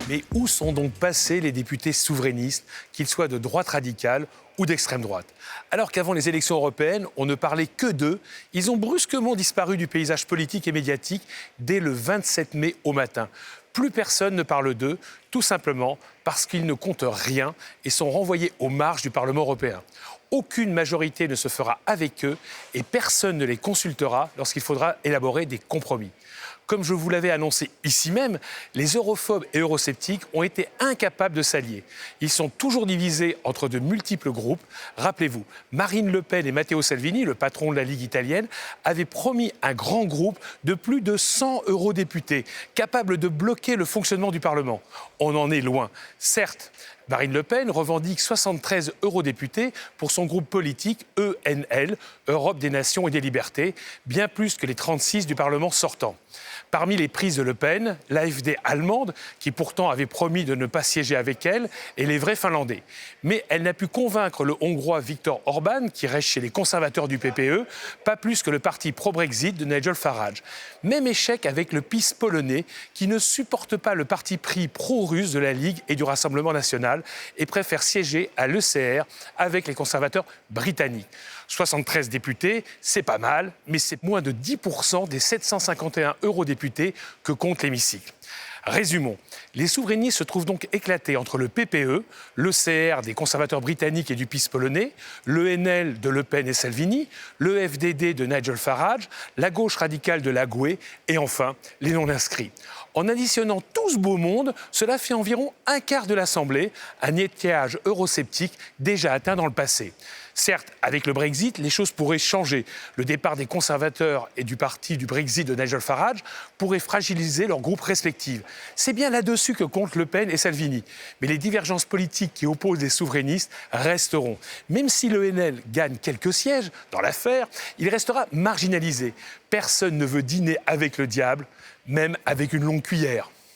Mais où sont donc passés les députés souverainistes, qu'ils soient de droite radicale ou d'extrême droite? Alors qu'avant les élections européennes, on ne parlait que d'eux, ils ont brusquement disparu du paysage politique et médiatique dès le 27 mai au matin. Plus personne ne parle d'eux, tout simplement parce qu'ils ne comptent rien et sont renvoyés aux marges du Parlement européen. Aucune majorité ne se fera avec eux et personne ne les consultera lorsqu'il faudra élaborer des compromis. Comme je vous l'avais annoncé ici même, les europhobes et eurosceptiques ont été incapables de s'allier. Ils sont toujours divisés entre de multiples groupes. Rappelez-vous, Marine Le Pen et Matteo Salvini, le patron de la Ligue italienne, avaient promis un grand groupe de plus de 100 eurodéputés, capables de bloquer le fonctionnement du Parlement. On en est loin. Certes, Marine Le Pen revendique 73 eurodéputés pour son groupe politique ENL, Europe des Nations et des Libertés, bien plus que les 36 du Parlement sortant. Parmi les prises de Le Pen, l'AfD allemande, qui pourtant avait promis de ne pas siéger avec elle, et les vrais Finlandais. Mais elle n'a pu convaincre le Hongrois Viktor Orban, qui reste chez les conservateurs du PPE, pas plus que le parti pro-Brexit de Nigel Farage. Même échec avec le PiS polonais, qui ne supporte pas le parti pris pro-russe de la Ligue et du Rassemblement national et préfère siéger à l'ECR avec les conservateurs britanniques. 73 députés, c'est pas mal, mais c'est moins de 10% des 751 eurodéputés que compte l'hémicycle. Résumons. Les souverainistes se trouvent donc éclatés entre le PPE, l'ECR des conservateurs britanniques et du PiS polonais, l'ENL de Le Pen et Salvini, le FDD de Nigel Farage, la gauche radicale de la GUE et enfin les non-inscrits. En additionnant tout ce beau monde, cela fait environ un quart de l'Assemblée, un étiage eurosceptique déjà atteint dans le passé. Certes, avec le Brexit, les choses pourraient changer. Le départ des conservateurs et du parti du Brexit de Nigel Farage pourrait fragiliser leurs groupes respectifs. C'est bien là-dessus que comptent Le Pen et Salvini. Mais les divergences politiques qui opposent les souverainistes resteront. Même si l'ENL gagne quelques sièges dans l'affaire, il restera marginalisé. Personne ne veut dîner avec le diable, même avec une longue cuillère.